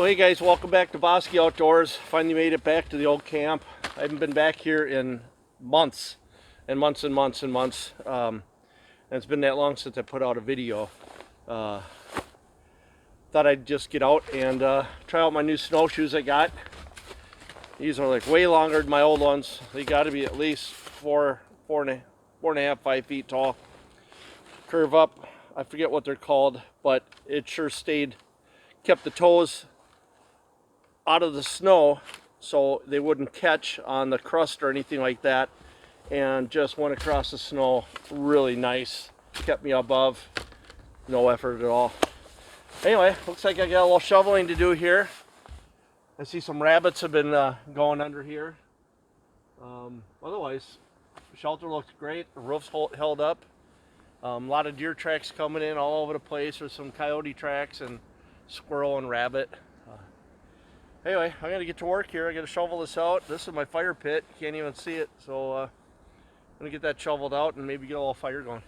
So hey guys, welcome back to BOSKY Outdoors. Finally made it back to the old camp. I haven't been back here in months and months and months and months. And it's been that long since I put out a video. Thought I'd just get out and try out my new snowshoes I got. These are like way longer than my old ones. They got to be at least four and a half, 5 feet tall. Curve up. I forget what they're called, but it sure kept the toes out of the snow so they wouldn't catch on the crust or anything like that, and just went across the snow really nice. Kept me above, no effort at all. Anyway, looks like I got a little shoveling to do here. I see some rabbits have been going under here. Otherwise, the shelter looks great. The roof's held up. A lot of deer tracks coming in all over the place. There's some coyote tracks and squirrel and rabbit. Anyway, I'm gonna get to work here. I gotta shovel this out. This is my fire pit. You can't even see it, so I'm gonna get that shoveled out and maybe get a little fire going.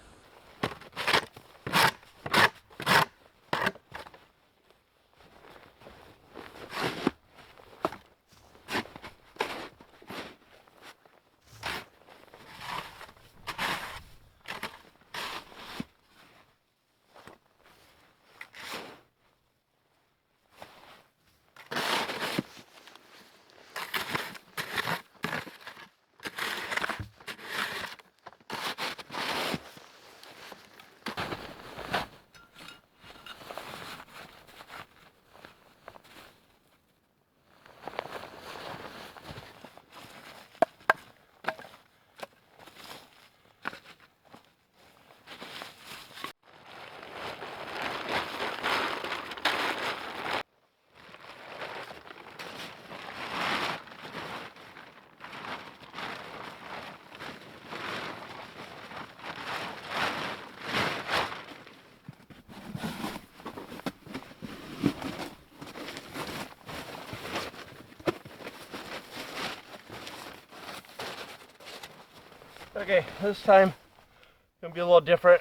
Okay, this time it's gonna be a little different,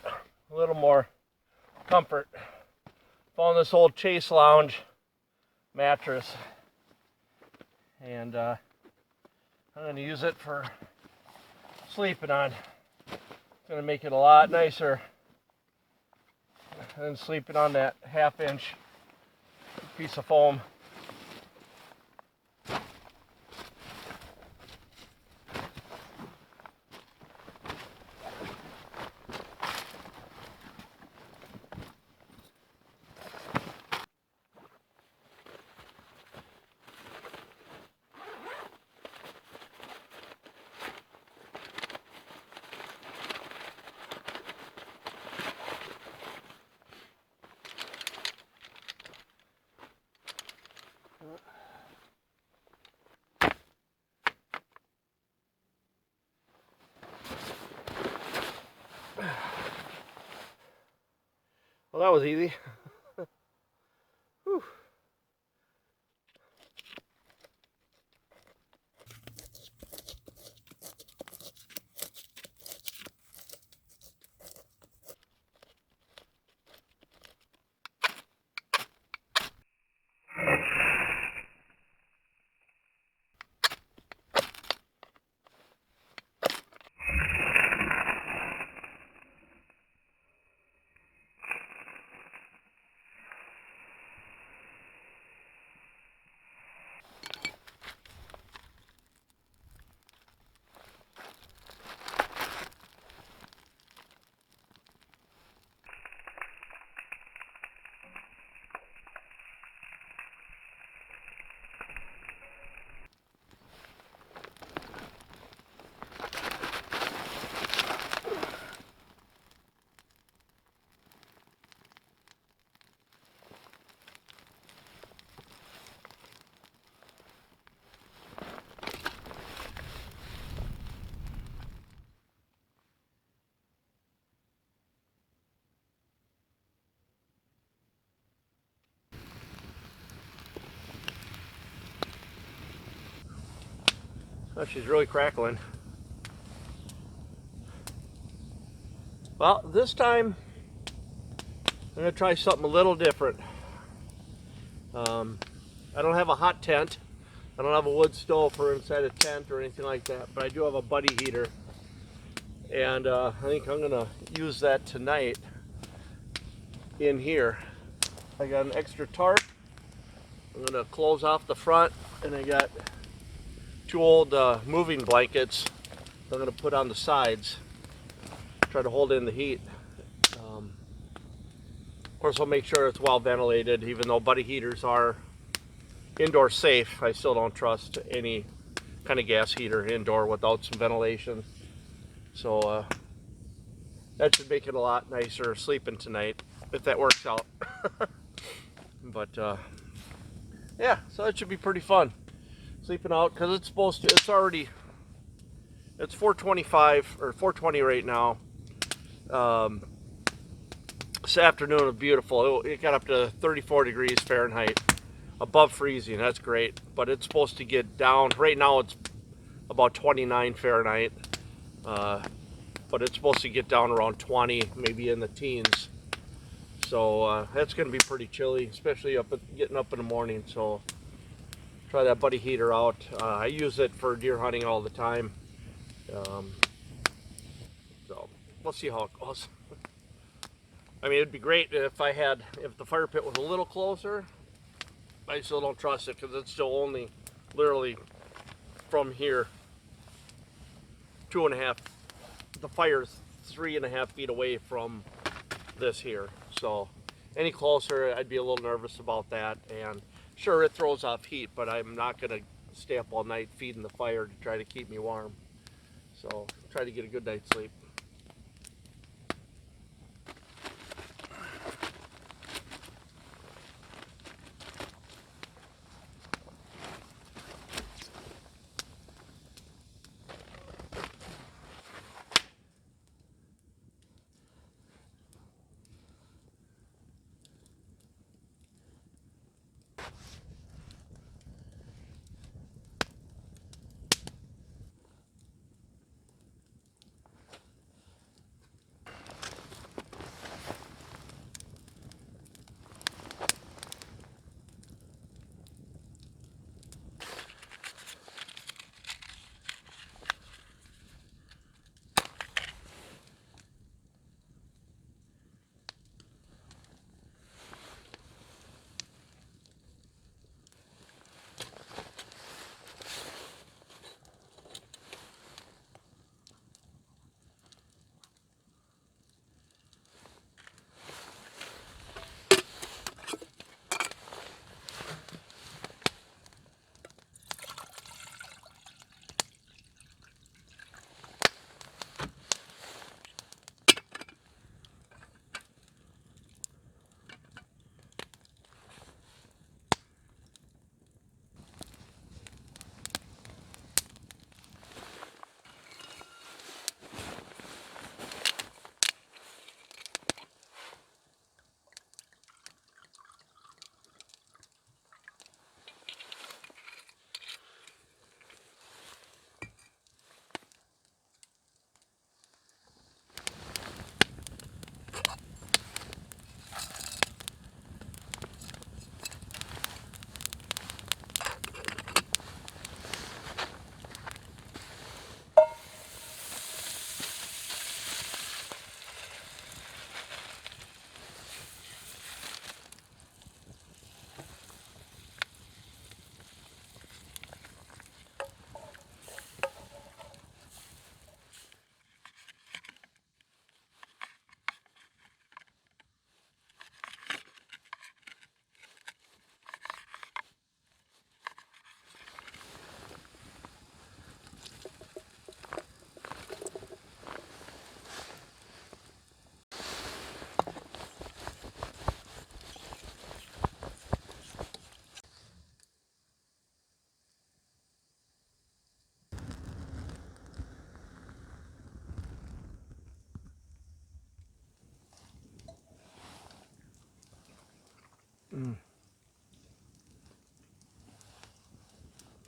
a little more comfort. Found this old Chase Lounge mattress, and I'm gonna use it for sleeping on. It's gonna make it a lot nicer than sleeping on that 1/2-inch piece of foam. Well, that was easy. Whew. Oh, she's really crackling. Well, this time I'm going to try something a little different. I don't have a hot tent. I don't have a wood stove for inside a tent or anything like that, but I do have a buddy heater. And I think I'm gonna use that tonight in here. I got an extra tarp. I'm gonna close off the front, and I got 2 old moving blankets I'm gonna put on the sides. Try to hold in the heat. Of course, I'll make sure it's well ventilated. Even though buddy heaters are indoor safe, I still don't trust any kind of gas heater indoor without some ventilation. So that should make it a lot nicer sleeping tonight if that works out. But yeah, so it should be pretty fun sleeping out, because it's supposed to. It's 4:25 or 4:20 right now. This afternoon was beautiful. It got up to 34 degrees Fahrenheit, above freezing. That's great. But it's supposed to get down. Right now it's about 29 Fahrenheit. But it's supposed to get down around 20, maybe in the teens. So that's going to be pretty chilly, especially getting up in the morning. So try that buddy heater out. I use it for deer hunting all the time. So we'll see how it goes. I mean, it'd be great if the fire pit was a little closer. I still don't trust it, because it's still only literally from here 2.5. The fire's 3.5 feet away from this here. So any closer, I'd be a little nervous about that. And sure, it throws off heat, but I'm not gonna stay up all night feeding the fire to try to keep me warm. So try to get a good night's sleep.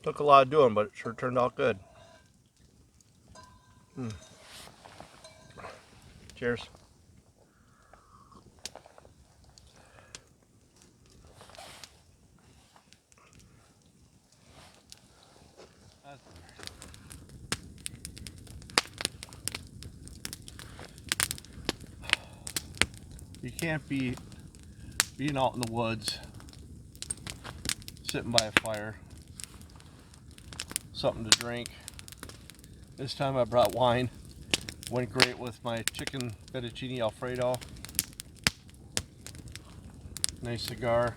Took a lot of doing, but it sure turned out good. Cheers. You can't be being out in the woods, sitting by a fire, something to drink. This time I brought wine. Went great with my chicken fettuccine alfredo. Nice cigar.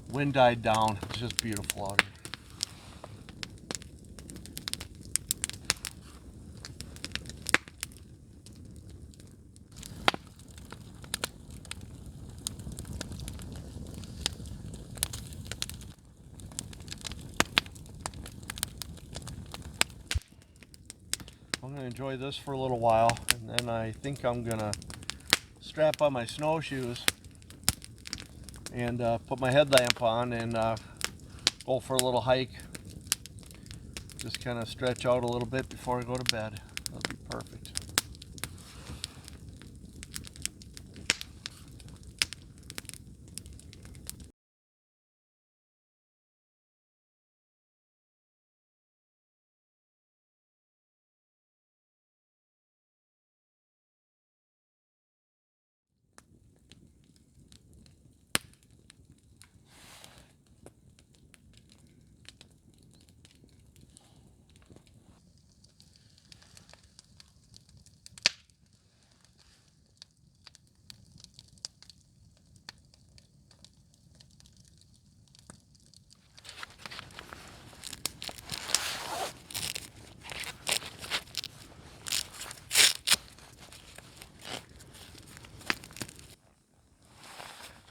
Wind died down. It's just beautiful out here. I'm going to enjoy this for a little while, and then I think I'm going to strap on my snowshoes and put my headlamp on and go for a little hike. Just kind of stretch out a little bit before I go to bed. That'll be perfect.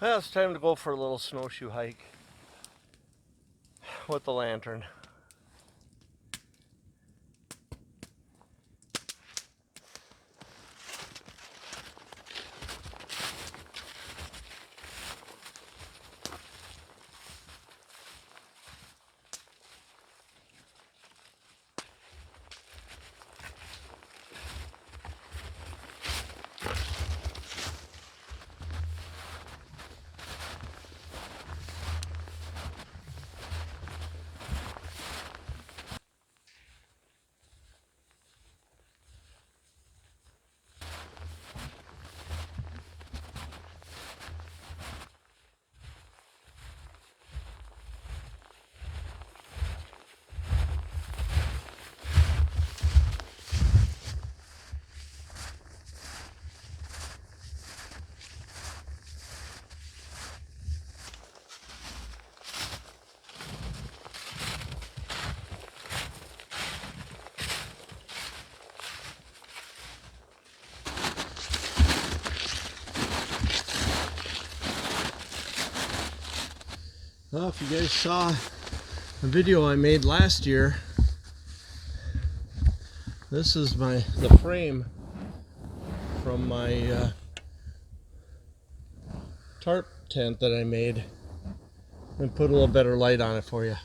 Well, it's time to go for a little snowshoe hike with the lantern. Well, if you guys saw a video I made last year, this is the frame from my tarp tent that I made, and put a little better light on it for you.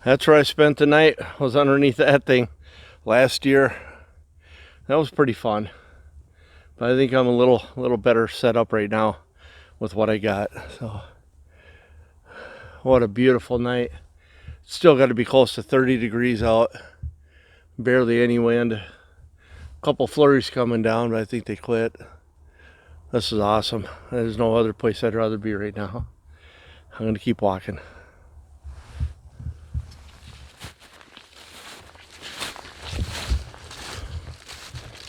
That's where I spent the night, was underneath that thing last year. That was pretty fun, but I think I'm a little better set up right now with what I got. So what a beautiful night. Still got to be close to 30 degrees out, barely any wind. A couple flurries coming down, but I think they quit. This is awesome. There's no other place I'd rather be right now. I'm gonna keep walking.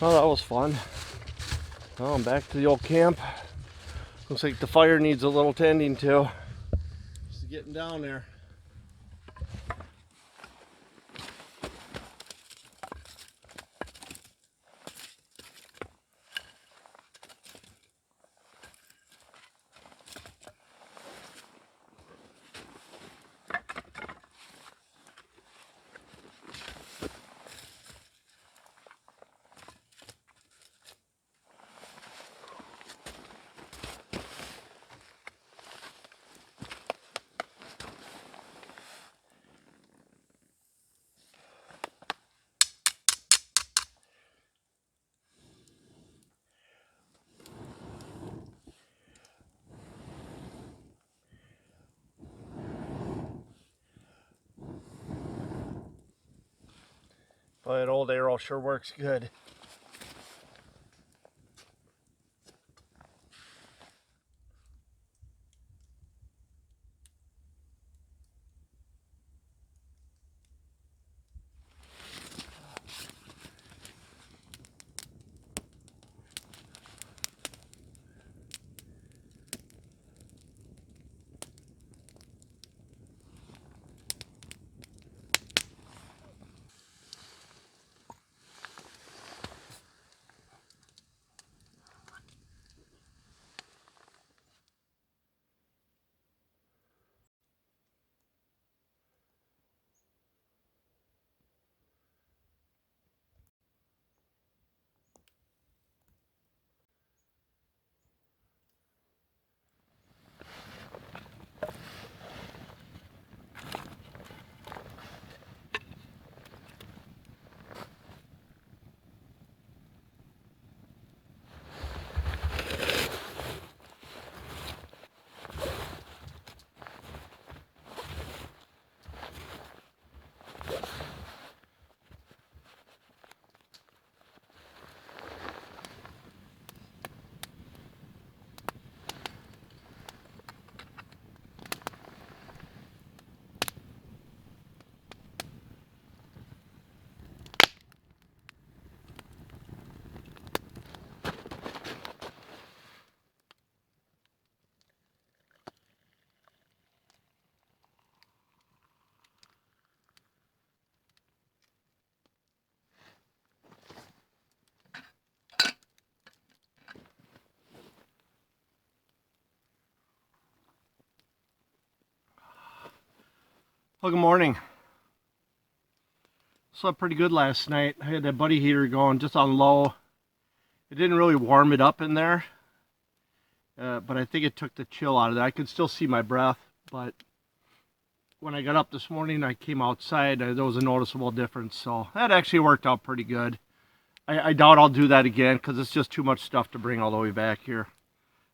Well, that was fun. Well, I'm back to the old camp. Looks like the fire needs a little tending to. Just getting down there. Boy, that old arrow sure works good. Well, good morning. Slept pretty good last night. I had that buddy heater going just on low. It didn't really warm it up in there, but I think it took the chill out of it. I could still see my breath, but when I got up this morning, I came outside, there was a noticeable difference, so that actually worked out pretty good. I doubt I'll do that again because it's just too much stuff to bring all the way back here.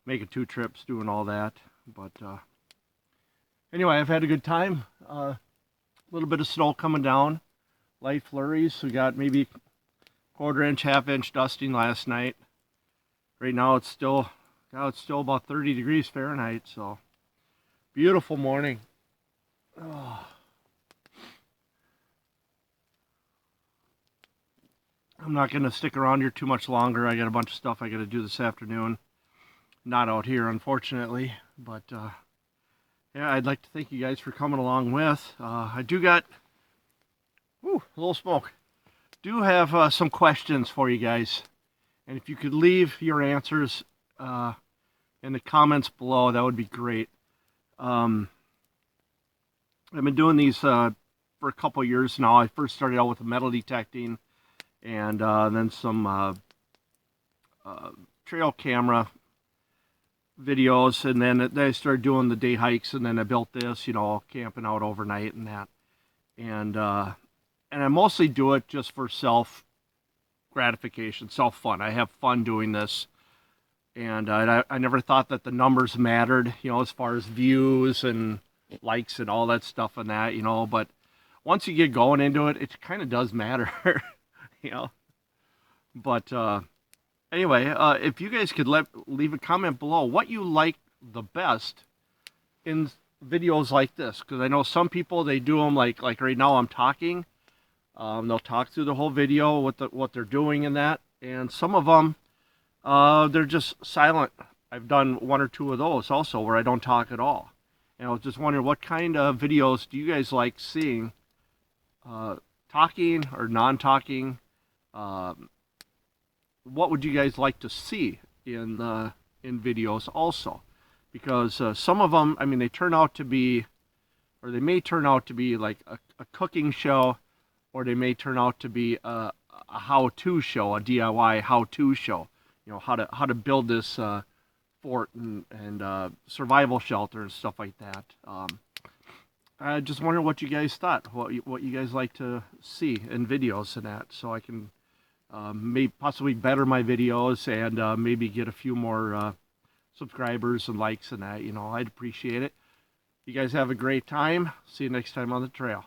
Making 2 trips, doing all that, but anyway, I've had a good time. A little bit of snow coming down, light flurries. We got maybe 1/4 inch, 1/2 inch dusting last night. Right now it's still about 30 degrees Fahrenheit, so beautiful morning. Oh. I'm not going to stick around here too much longer. I got a bunch of stuff I got to do this afternoon. Not out here, unfortunately, but yeah, I'd like to thank you guys for coming along with. I do got, a little smoke. Do have some questions for you guys, and if you could leave your answers in the comments below, that would be great. I've been doing these for a couple years now. I first started out with metal detecting, and then some trail camera videos, and then I started doing the day hikes, and then I built this, camping out overnight and that. And I mostly do it just for self gratification, self fun. I have fun doing this, and I never thought that the numbers mattered, as far as views and likes and all that stuff and that, but once you get going into it, it kind of does matter. But anyway, if you guys could leave a comment below what you like the best in videos like this, because I know some people, they do them like right now I'm talking. They'll talk through the whole video, what they're doing and that, and some of them they're just silent. I've done 1 or 2 of those also where I don't talk at all. And I was just wondering, what kind of videos do you guys like seeing? Talking or non-talking? What would you guys like to see in videos also? Because some of them, they turn out to be, or they may turn out to be like a cooking show, or they may turn out to be a how-to show, a DIY how-to show. How to build this fort and survival shelter and stuff like that. I just wonder what you guys thought, what you guys like to see in videos and that, so I can maybe possibly better my videos and maybe get a few more subscribers and likes and that. I'd appreciate it. You guys have a great time. See you next time on the trail.